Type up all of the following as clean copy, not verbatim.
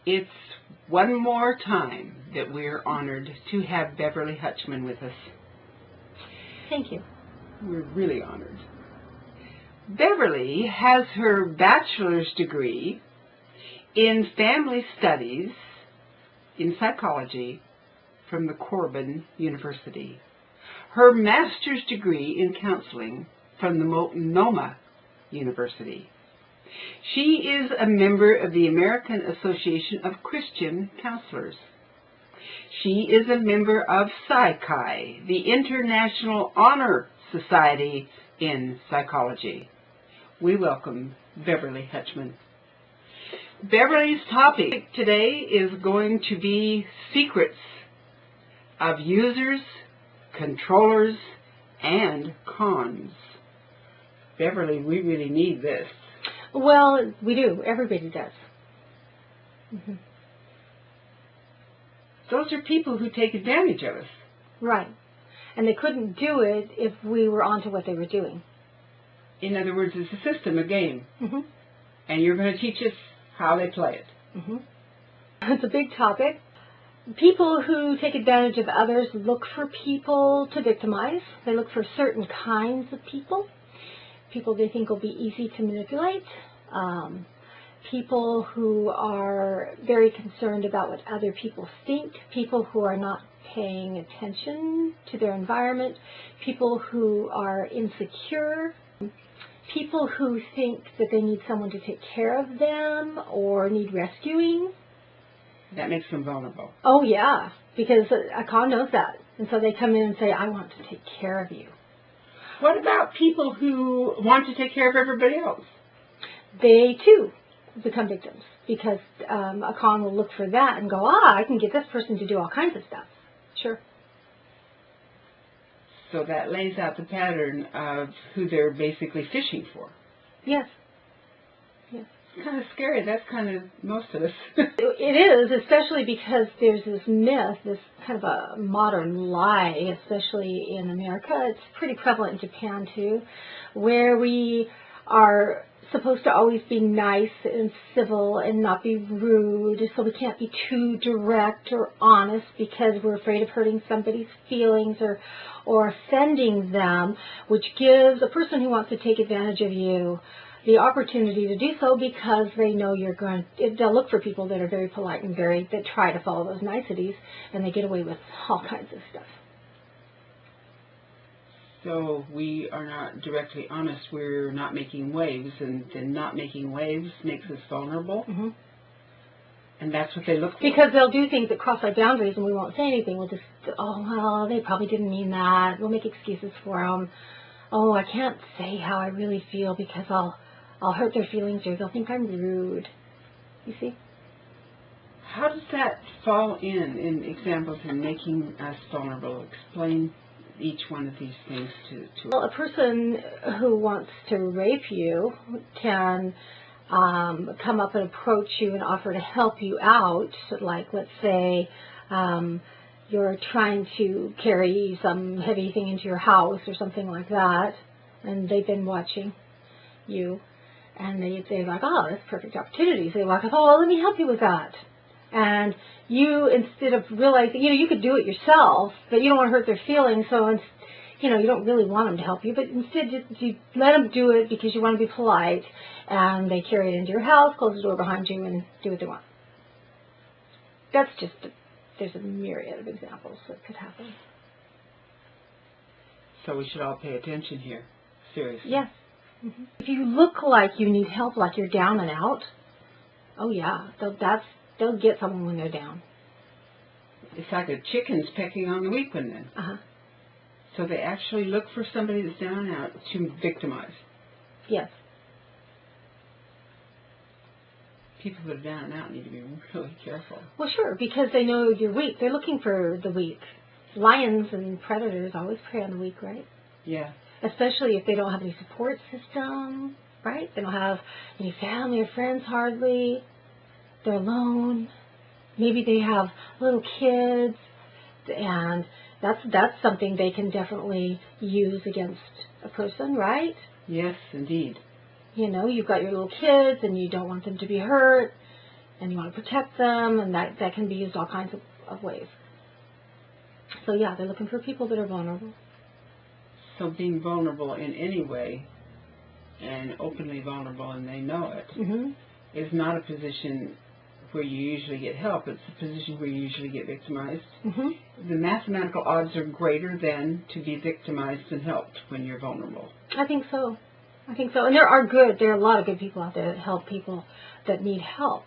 It's one more time that we're honored to have Beverly Hutchman with us. Thank you. We're really honored. Beverly has her bachelor's degree in family studies in psychology from the Corbin University. Her master's degree in counseling from the Multnomah University. She is a member of the American Association of Christian Counselors. She is a member of Psychi, the International Honor Society in Psychology. We welcome Beverly Hutchman. Beverly's topic today is going to be secrets of users, controllers, and cons. Beverly, we really need this. Well, we do. Everybody does. Mm-hmm. Those are people who take advantage of us. Right. And they couldn't do it if we were onto what they were doing. In other words, it's a system, a game. Mm-hmm. And you're going to teach us how they play it. Mm-hmm. It's a big topic. People who take advantage of others look for people to victimize. They look for certain kinds of people. People they think will be easy to manipulate. People who are very concerned about what other people think. People who are not paying attention to their environment. People who are insecure. People who think that they need someone to take care of them or need rescuing. That makes them vulnerable. Oh, yeah, because a con knows that. And so they come in and say, I want to take care of you. What about people who want to take care of everybody else? They, too, become victims because a con will look for that and go, I can get this person to do all kinds of stuff. Sure. So that lays out the pattern of who they're basically fishing for. Yes. Yes. It's kind of scary. That's kind of most of us. It is, especially because there's this myth, this kind of a modern lie, especially in America. It's pretty prevalent in Japan, too, where we are supposed to always be nice and civil and not be rude, so we can't be too direct or honest because we're afraid of hurting somebody's feelings or offending them, which gives a person who wants to take advantage of you the opportunity to do so because they know they'll look for people that are very polite and that try to follow those niceties, and they get away with all kinds of stuff. So we are not directly honest. We're not making waves, and then not making waves makes us vulnerable. Mm-hmm. And that's what they look for. Because they'll do things that cross our boundaries, and we won't say anything. We'll just, well, they probably didn't mean that. We'll make excuses for them. Oh, I can't say how I really feel because I'll hurt their feelings, or they'll think I'm rude. You see? How does that fall in examples in making us vulnerable? Explain each one of these things to Well, a person who wants to rape you can come up and approach you and offer to help you out. Like, let's say you're trying to carry some heavy thing into your house or something like that, and they've been watching you, and they're like, oh, that's a perfect opportunity. So they walk up, oh, let me help you with that. And you, instead of realizing, you could do it yourself, but you don't want to hurt their feelings, so you don't really want them to help you, but instead you let them do it because you want to be polite, and they carry it into your house, close the door behind you, and do what they want. That's just, there's a myriad of examples that could happen. So we should all pay attention here, seriously. Yes. Mm-hmm. If you look like you need help, like you're down and out, oh yeah, they'll get someone when they're down. It's like a chicken's pecking on the weak one then. Uh-huh. So they actually look for somebody that's down and out to victimize. Yes. People that are down and out need to be really careful. Well, sure, because they know you're weak. They're looking for the weak. Lions and predators always prey on the weak, right? Yeah. Especially if they don't have any support system, right? They don't have any family or friends hardly. They're alone. Maybe they have little kids, and that's something they can definitely use against a person, right? Yes, indeed. You've got your little kids, and you don't want them to be hurt, and you want to protect them, and that can be used all kinds of ways. So yeah, they're looking for people that are vulnerable. So being vulnerable in any way, and openly vulnerable, and they know it, is not a position where you usually get help. It's a position where you usually get victimized. The mathematical odds are greater than to be victimized and helped when you're vulnerable. I think so. And there are a lot of good people out there that help people that need help.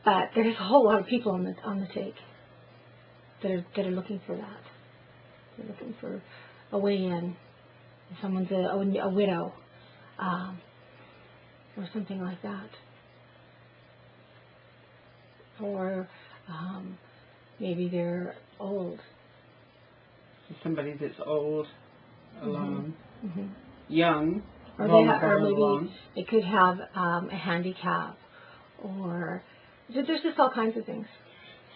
But there's a whole lot of people on the take that are looking for that. They're looking for a way in. If someone's a widow, or something like that. Or maybe they're old. Somebody that's old, alone, young, or maybe alone. They could have a handicap, or there's just all kinds of things.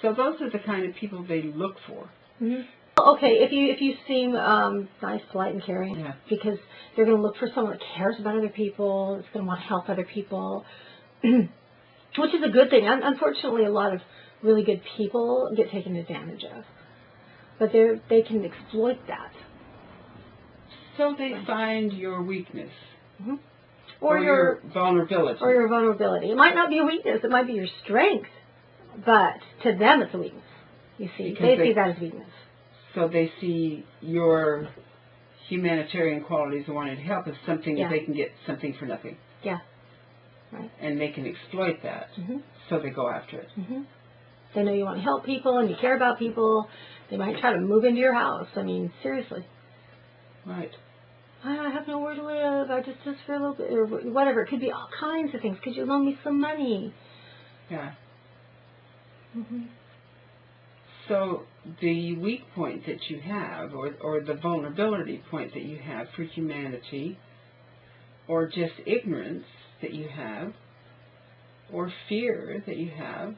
So those are the kind of people they look for. Okay, if you seem nice, polite, and caring, because they're going to look for someone that cares about other people, that's going to want to help other people, which is a good thing. Unfortunately, a lot of really good people get taken advantage of, but they can exploit that. So they find your weakness. Or your vulnerability. Or your vulnerability. It might not be a weakness, it might be your strength, but to them it's a weakness. You see, they see that as weakness. So they see your humanitarian qualities and wanting to help as something that they can get something for nothing. Yeah. Right. And they can exploit that, so they go after it. They know you want to help people and you care about people. They might try to move into your house. I mean, seriously. Right. I have nowhere to live. I just for a little bit, or whatever. It could be all kinds of things. Could you loan me some money? Yeah. So the weak point that you have, or the vulnerability point that you have for humanity, or just ignorance that you have, or fear that you have,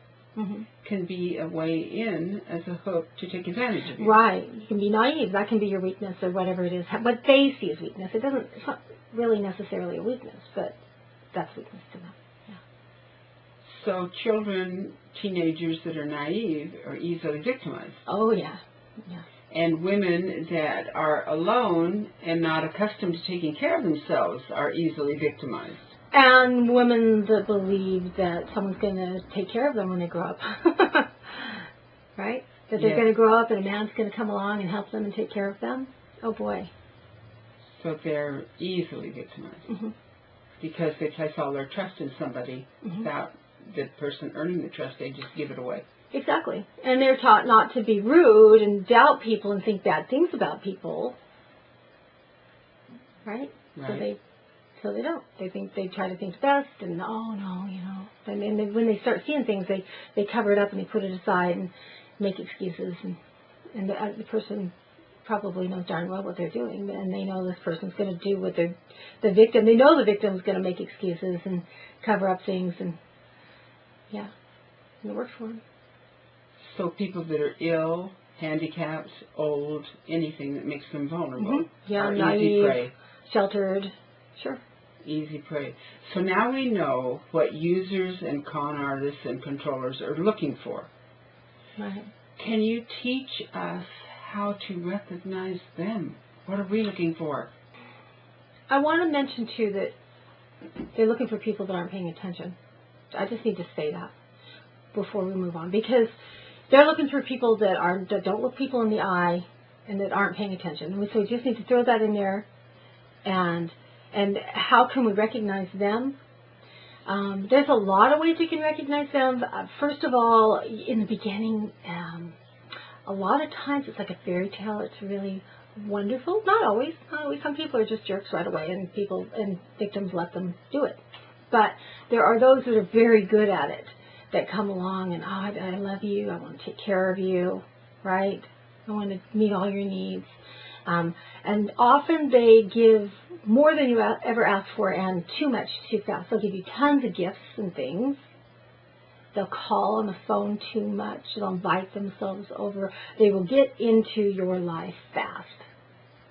can be a way in as a hook to take advantage of you. Right. You can be naive. That can be your weakness or whatever it is. What they see as weakness. It's not really necessarily a weakness, but that's weakness to them. Yeah. So children, teenagers that are naive are easily victimized. Oh, yeah. Yeah. And women that are alone and not accustomed to taking care of themselves are easily victimized. And women that believe that someone's going to take care of them when they grow up. Right? That they're going to grow up and a man's going to come along and help them and take care of them. Oh, boy. So they're easily victimized. Because they place all their trust in somebody without the person earning the trust. They just give it away. Exactly. And they're taught not to be rude and doubt people and think bad things about people. Right? So they don't. They try to think best, and oh no, you know. And then when they start seeing things, they cover it up and they put it aside and make excuses. And the person probably knows darn well what they're doing, and they know this person's going to do what the victim. They know the victim's going to make excuses and cover up things, and and it works for them. So people that are ill, handicapped, old, anything that makes them vulnerable are naive, easy prey. Sheltered, sure. Easy prey. So now we know what users and con artists and controllers are looking for. Right. Can you teach us how to recognize them? What are we looking for? I want to mention, too, that they're looking for people that aren't paying attention. I just need to say that before we move on, because they're looking for people that don't look people in the eye and that aren't paying attention. And so we just need to throw that in there. And how can we recognize them? There's a lot of ways we can recognize them. First of all, in the beginning, a lot of times it's like a fairy tale. It's really wonderful. Not always. Some people are just jerks right away, and victims let them do it. But there are those that are very good at it, that come along and, I love you. I want to take care of you, right? I want to meet all your needs. And often they give more than you ever ask for and too much too fast. They'll give you tons of gifts and things. They'll call on the phone too much. They'll invite themselves over. They will get into your life fast.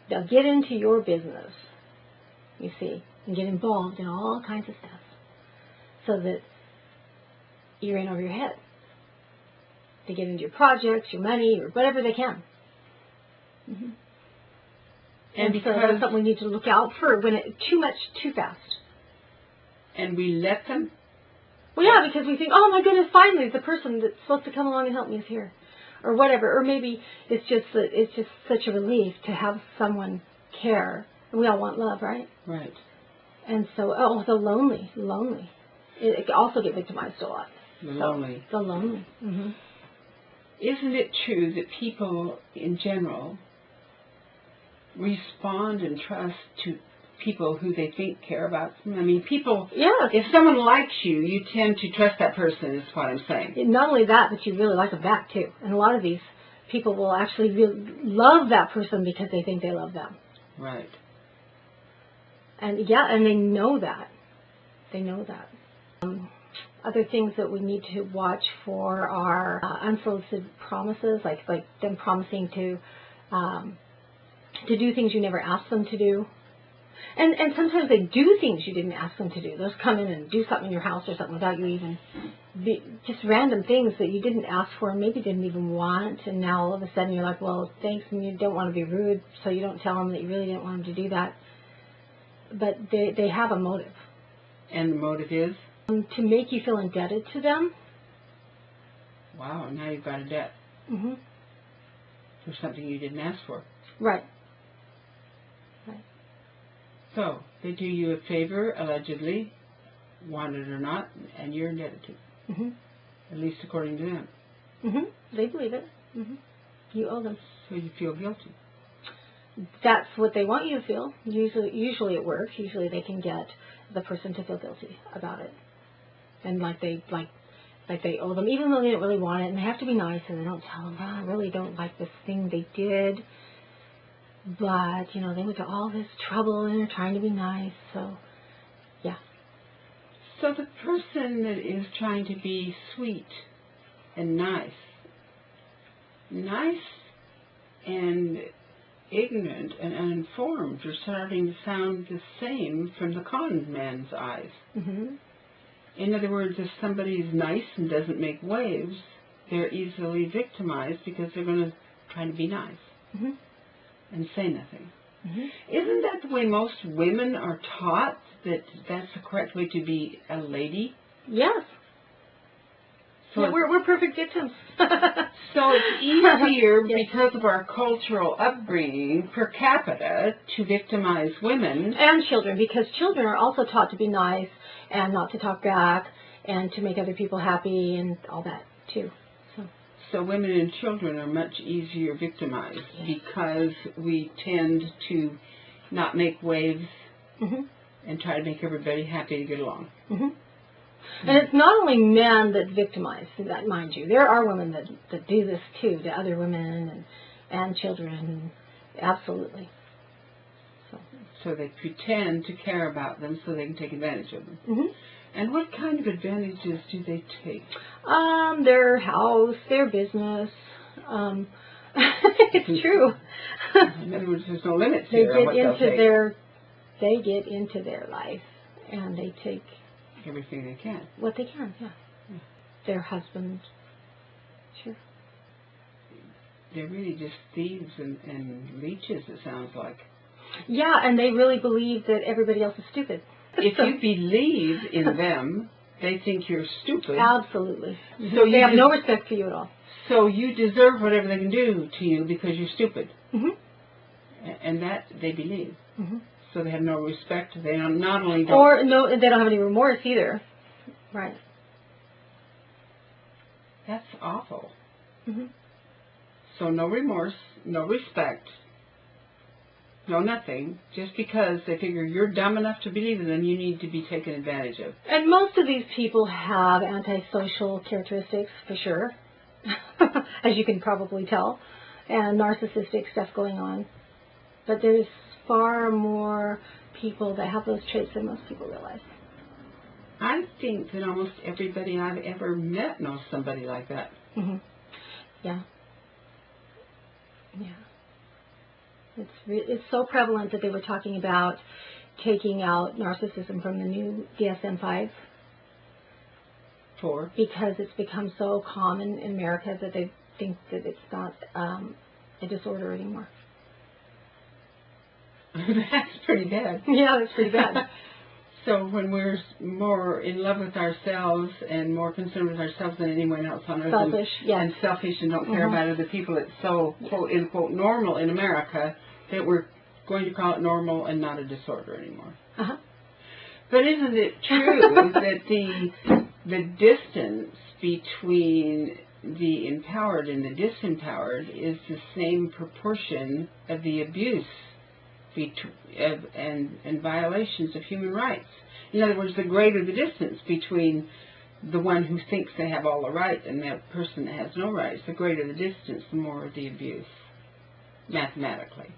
They'll get into your business, you see, and get involved in all kinds of stuff. So that you're in over your head. They get into your projects, your money, or whatever they can. Mm-hmm. And so that's something we need to look out for when it's too much, too fast. And we let them? Well, yeah, because we think, oh my goodness, finally the person that's supposed to come along and help me is here. Or whatever. Or maybe it's just such a relief to have someone care. We all want love, right? Right. And so, the lonely. It can also get victimized a lot. The lonely. Mm-hmm. Isn't it true that people in general respond and trust to people who they think care about them? I mean, people, yes. If someone likes you, you tend to trust that person, is what I'm saying. Not only that, but you really like them back, too. And a lot of these people will actually love that person because they think they love them. Right. And, yeah, and they know that. Other things that we need to watch for are unsolicited promises, like them promising to do things you never asked them to do. And sometimes they do things you didn't ask them to do. They'll just come in and do something in your house or something without you even, just random things that you didn't ask for and maybe didn't even want. And now all of a sudden you're like, well, thanks, and you don't want to be rude, so you don't tell them that you really didn't want them to do that. But they have a motive. And the motive is? To make you feel indebted to them. Wow, now you've got a debt. Mm-hmm. For something you didn't ask for. Right. So, they do you a favor, allegedly, want it or not, and you're indebted to them. Mm-hmm. At least according to them. Mm-hmm. They believe it. Mm-hmm. You owe them. So you feel guilty. That's what they want you to feel. Usually it works. Usually they can get the person to feel guilty about it. And like they owe them, even though they don't really want it, and they have to be nice, and they don't tell them, I really don't like this thing they did. But, they went to all this trouble and they're trying to be nice, so, yeah. So the person that is trying to be sweet and nice and ignorant and uninformed are starting to sound the same from the con man's eyes. Mm-hmm. In other words, if somebody is nice and doesn't make waves, they're easily victimized because they're going to try to be nice. Mm-hmm. And say nothing. Mm-hmm. Isn't that the way most women are taught, that that's the correct way to be a lady? Yes. So yeah, we're perfect victims. So it's easier yes. because of our cultural upbringing per capita to victimize women. And children, because children are also taught to be nice and not to talk back and to make other people happy and all that too. So women and children are much easier victimized because we tend to not make waves mm-hmm. and try to make everybody happy to get along. Mm-hmm. And it's not only men that victimize, that mind you. There are women that do this too, to other women and children. Absolutely. So they pretend to care about them so they can take advantage of them. Mm-hmm. And what kind of advantages do they take? Their house, their business. It's true. In other words, there's no limits here on what they'll take. They get into their life, and they take everything they can. What they can, yeah. Their husband, sure. They're really just thieves and leeches, it sounds like. Yeah, and they really believe that everybody else is stupid. If you believe in them, they think you're stupid. Absolutely. So they have no respect for you at all. So you deserve whatever they can do to you because you're stupid. Mm-hmm. And that they believe. Mm-hmm. So they have no respect. They not only don't... Or no, they don't have any remorse either. Right. That's awful. Mm-hmm. So no remorse, no respect. No, nothing. Just because they figure you're dumb enough to believe in them, you need to be taken advantage of. And most of these people have antisocial characteristics, for sure, as you can probably tell, and narcissistic stuff going on. But there's far more people that have those traits than most people realize. I think that almost everybody I've ever met knows somebody like that. Mm-hmm. Yeah. Yeah. It's so prevalent that they were talking about taking out narcissism from the new DSM-5. For? Because it's become so common in America that they think that it's not a disorder anymore. That's pretty bad. Yeah, that's pretty bad. So when we're more in love with ourselves and more concerned with ourselves than anyone else on earth, Selfish, and selfish and don't care about other people, it's so, quote, unquote, normal in America that we're going to call it normal and not a disorder anymore. Uh-huh. But isn't it true that the distance between the empowered and the disempowered is the same proportion of the abuse and violations of human rights? In other words, the greater the distance between the one who thinks they have all the rights and that person that has no rights, the greater the distance, the more the abuse, mathematically.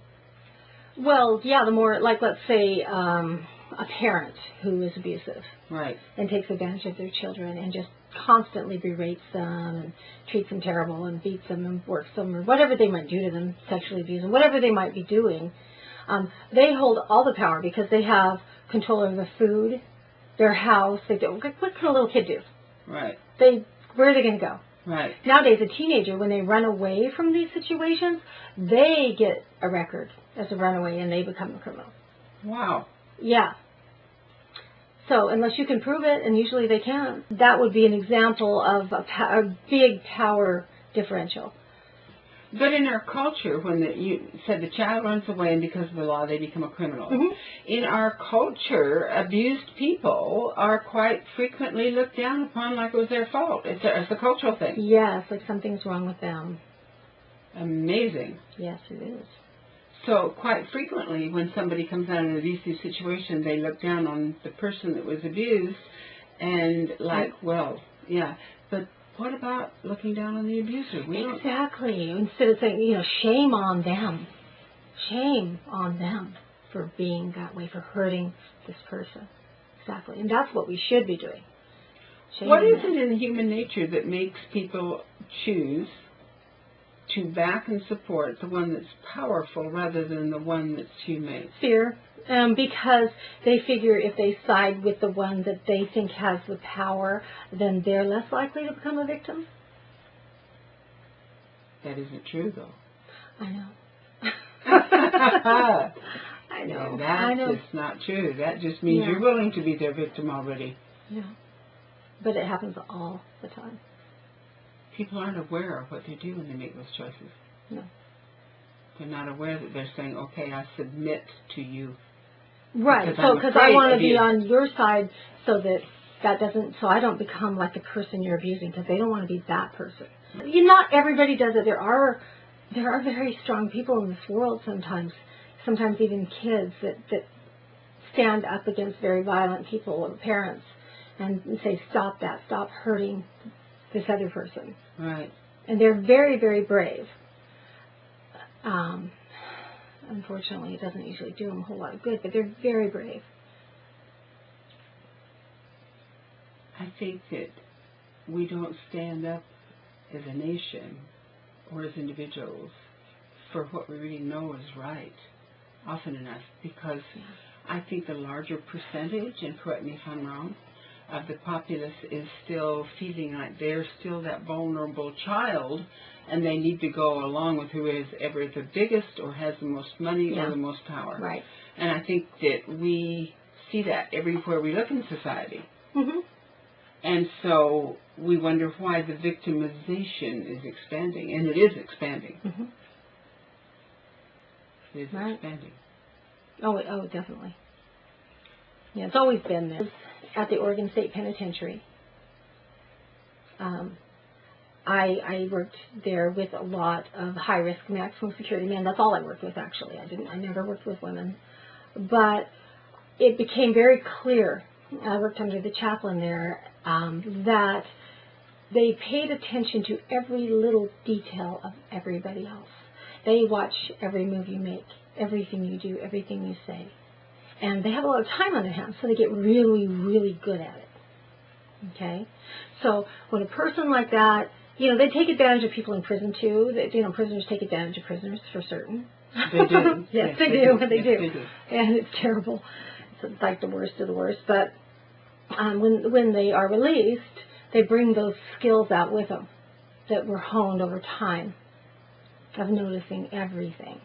Well, yeah, the more, like, let's say, a parent who is abusive. Right. And takes advantage of their children and just constantly berates them and treats them terrible and beats them and works them or whatever they might do to them, sexually abuse them, whatever they might be doing. They hold all the power because they have control over the food, their house. They do. What can a little kid do? Right. Where are they going to go? Right. Nowadays, a teenager, when they run away from these situations, they get a record as a runaway and they become a criminal. Wow. Yeah. So unless you can prove it, and usually they can't, that would be an example of a big power differential. But in our culture, when you said the child runs away and because of the law they become a criminal, in our culture, abused people are quite frequently looked down upon like it was their fault. It's a cultural thing. Yes, like something's wrong with them. Amazing. Yes, it is. So quite frequently when somebody comes out of an abusive situation, they look down on the person that was abused and like, well, yeah, but what about looking down on the abuser? Exactly. Instead of saying, shame on them. Shame on them for being that way, for hurting this person. Exactly. And that's what we should be doing. What is it in human nature that makes people choose to back and support the one that's powerful rather than the one that's humane? Fear. Because they figure if they side with the one that they think has the power, then they're less likely to become a victim. That isn't true, though. I know. I know. And that's just not true. That just means you're willing to be their victim already. Yeah. But it happens all the time. People aren't aware of what they do when they make those choices. No. They're not aware that they're saying, okay, I submit to you. Right. Because I want to be on your side so so I don't become like the person you're abusing, because they don't want to be that person. Not everybody does it. There are very strong people in this world sometimes even kids that stand up against very violent people or parents and say, stop that, stop hurting this other person. Right. And they're very, very brave. Unfortunately, it doesn't usually do them a whole lot of good, but they're very brave. I think that we don't stand up as a nation or as individuals for what we really know is right often enough, because I think the larger percentage, and correct me if I'm wrong, of the populace is still feeling like they're still that vulnerable child, and they need to go along with who is ever the biggest or has the most money or the most power. Right. And I think that we see that everywhere we look in society. Mm-hmm. And so we wonder why the victimization is expanding, and it is expanding. Mm-hmm. It is expanding. Oh, definitely. Yeah, it's always been there. At the Oregon State Penitentiary, I worked there with a lot of high-risk maximum security men. That's all I worked with, actually. I never worked with women. But it became very clear, I worked under the chaplain there, that they paid attention to every little detail of everybody else. They watch every move you make, everything you do, everything you say. And they have a lot of time on their hands, so they get really, really good at it. Okay? So when a person like that, they take advantage of people in prison too. Prisoners take advantage of prisoners for certain. They do. Yes, they do. They do. And it's terrible. It's like the worst of the worst. But when they are released, they bring those skills out with them that were honed over time of noticing everything.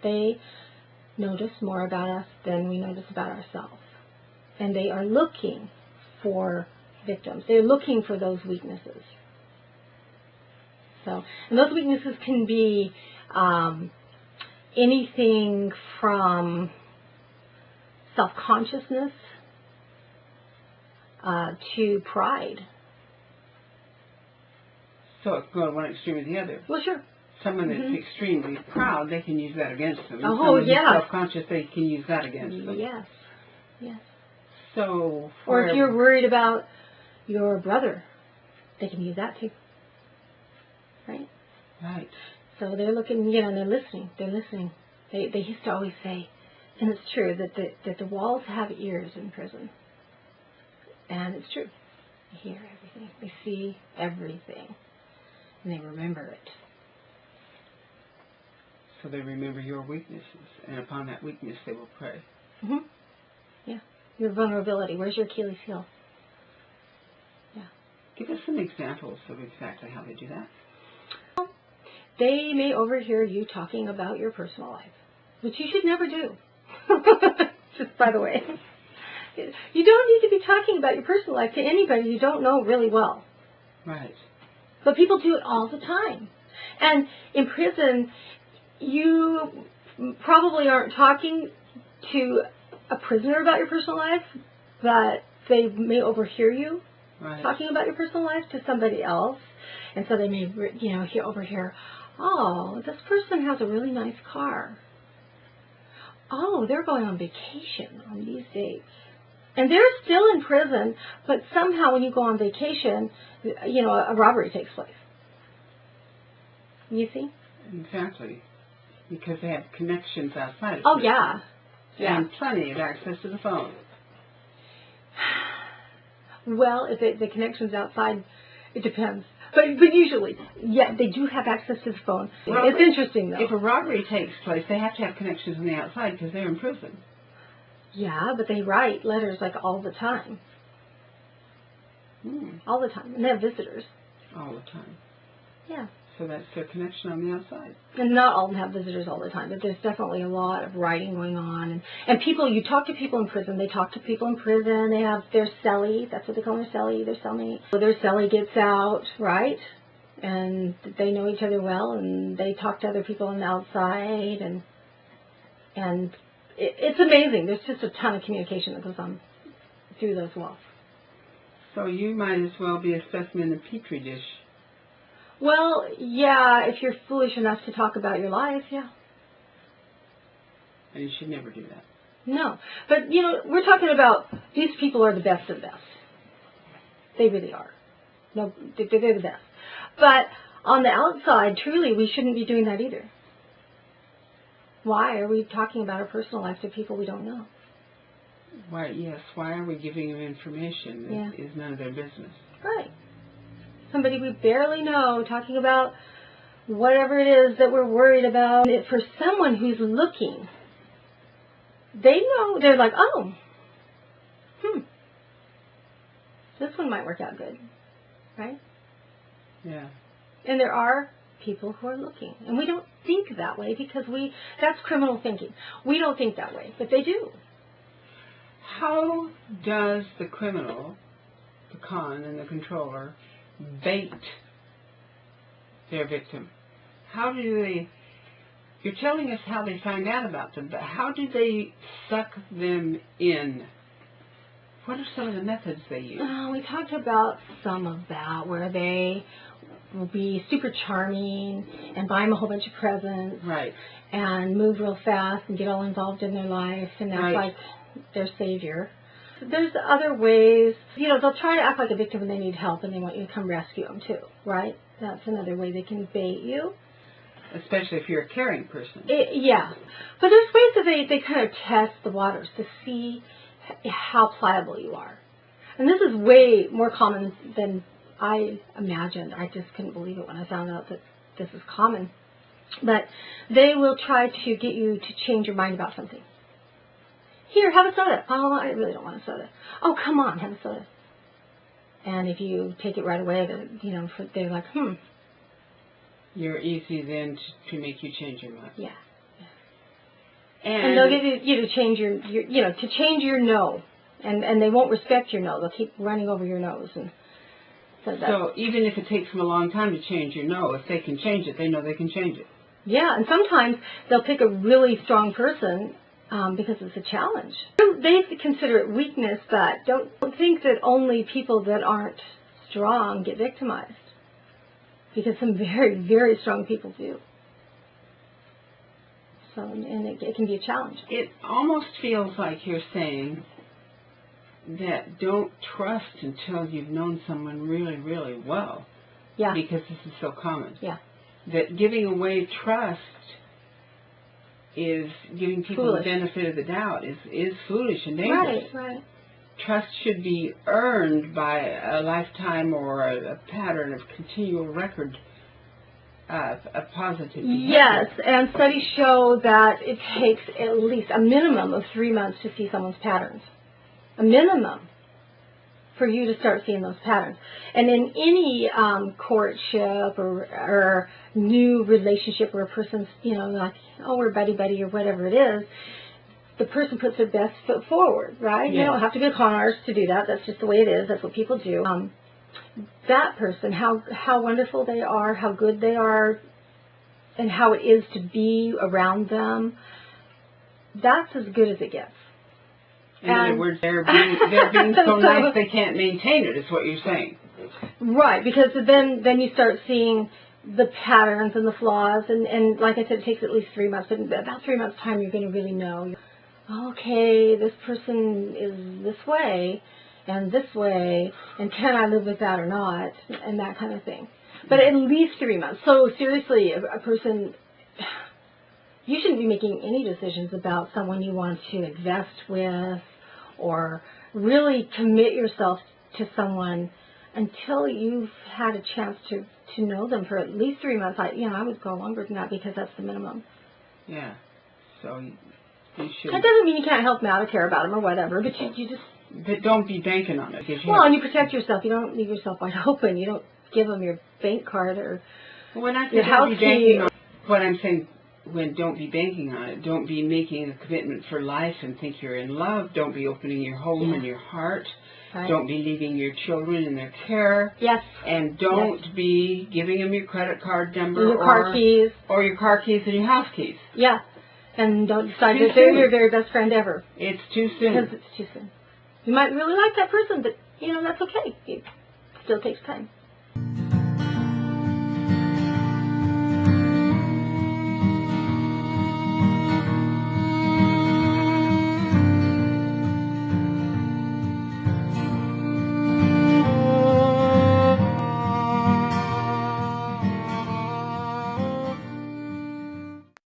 They notice more about us than we notice about ourselves. And they are looking for victims. They're looking for those weaknesses. So, and those weaknesses can be anything from self-consciousness to pride. So it can go to one extreme or the other. Well, sure. Someone that's extremely proud, they can use that against them. And Oh, someone yeah. who's self-conscious, they can use that against them. Yes. Yes. So, Or if you're worried about your brother, they can use that too. Right? Right. So they're looking, you know, and they're listening. They're listening. They used to always say, and it's true, that the walls have ears in prison. And it's true. They hear everything. They see everything. And they remember it. So they remember your weaknesses, and upon that weakness they will prey. Mm-hmm. Yeah. Your vulnerability. Where's your Achilles heel? Yeah. Give us some examples of exactly how they do that. They may overhear you talking about your personal life, which you should never do. Just by the way. You don't need to be talking about your personal life to anybody you don't know really well. Right. But people do it all the time. And in prison, you probably aren't talking to a prisoner about your personal life, but they may overhear you talking about your personal life to somebody else. And so they may, you know, overhear, oh, this person has a really nice car. Oh, they're going on vacation on these dates. And they're still in prison, but somehow when you go on vacation, you know, a robbery takes place. You see? Exactly. Because they have connections outside of Oh, prison. yeah. And plenty of access to the phone. Well, if the connection's outside, it depends. But usually, yeah, they do have access to the phone. Well, it's interesting, though. If a robbery takes place, they have to have connections on the outside because they're in prison. Yeah, but they write letters like all the time. All the time. And they have visitors. All the time. Yeah. So that's their connection on the outside. And not all of them have visitors all the time, but there's definitely a lot of writing going on. And people, you talk to people in prison, they talk to people in prison, they have their cellie, that's what they call their cellie, their cellmate. So their cellie gets out, right? And they know each other well, and they talk to other people on the outside, and it's amazing. There's just a ton of communication that goes on through those walls. So you might as well be a specimen in a petri dish. Well, yeah, if you're foolish enough to talk about your life, yeah. And you should never do that. No. But, you know, we're talking about these people are the best of the best. They really are. No, they're the best. But on the outside, truly, we shouldn't be doing that either. Why are we talking about our personal life to people we don't know? Why, yes, why are we giving them information that is none of their business? Right. Somebody we barely know talking about whatever it is that we're worried about. For someone who's looking, they know, they're like, oh, this one might work out good, right? Yeah. And there are people who are looking. And we don't think that way because that's criminal thinking. We don't think that way, but they do. How does the criminal, the con and the controller, bait their victim? How do they, you're telling us how they find out about them, but how do they suck them in? What are some of the methods they use? We talked about some of that, where they will be super charming and buy them a whole bunch of presents. Right. And move real fast and get all involved in their life and act like their savior. There's other ways, you know, they'll try to act like a victim when they need help and they want you to come rescue them too, right? That's another way they can bait you. Especially if you're a caring person. Yeah. But there's ways that they kind of test the waters to see how pliable you are. And this is way more common than I imagined. I just couldn't believe it when I found out that this is common. But they will try to get you to change your mind about something. Here, have a soda. Oh, I really don't want a soda. Oh, come on, have a soda. And if you take it right away, they're like, You're easy then to make you change your mind. Yeah. And they'll get you to change to change your no. And they won't respect your no. They'll keep running over your nose. And so even if it takes them a long time to change your no, if they can change it, they know they can change it. Yeah, and sometimes they'll pick a really strong person because it's a challenge. They consider it weakness, but don't think that only people that aren't strong get victimized. Because some very, very strong people do. So, and it can be a challenge. It almost feels like you're saying that don't trust until you've known someone really, really well. Yeah. Because this is so common. Yeah. That giving away trust is giving people Foolish. the benefit of the doubt is foolish and dangerous. Right. Trust should be earned by a lifetime or a pattern of continual record of positive behavior. Yes, and studies show that it takes at least a minimum of 3 months to see someone's patterns. A minimum for you to start seeing those patterns. And in any courtship or new relationship where a person's, like, oh, we're buddy-buddy or whatever it is, the person puts their best foot forward, right? Yeah. You don't have to be a con artist to do that. That's just the way it is. That's what people do. That person, how wonderful they are, how good they are, and how it is to be around them, that's as good as it gets. In other words, they're being so nice they can't maintain it, is what you're saying. Right, because then you start seeing the patterns and the flaws, and like I said, it takes at least 3 months, but in about 3 months' time you're going to really know, okay, this person is this way, and this way, and can I live with that or not, and that kind of thing. But at least 3 months. So seriously, a person, you shouldn't be making any decisions about someone you want to invest with or really commit yourself to someone until you've had a chance to know them for at least 3 months. I would go longer than that because that's the minimum. Yeah. So you should. That doesn't mean you can't help them out or care about them or whatever, but you just... But don't be banking on it. And you protect yourself. You don't leave yourself wide open. You don't give them your bank card or when I say your house don't be banking on it, what I'm saying, when don't be banking on it, don't be making a commitment for life and think you're in love. Don't be opening your home and your heart. Right. Don't be leaving your children in their care. Yes. And don't be giving them your credit card number your car keys. Or your car keys and your house keys. Yeah. And don't decide that they're your very best friend ever. It's too soon. Because it's too soon. You might really like that person, but, that's okay. It still takes time.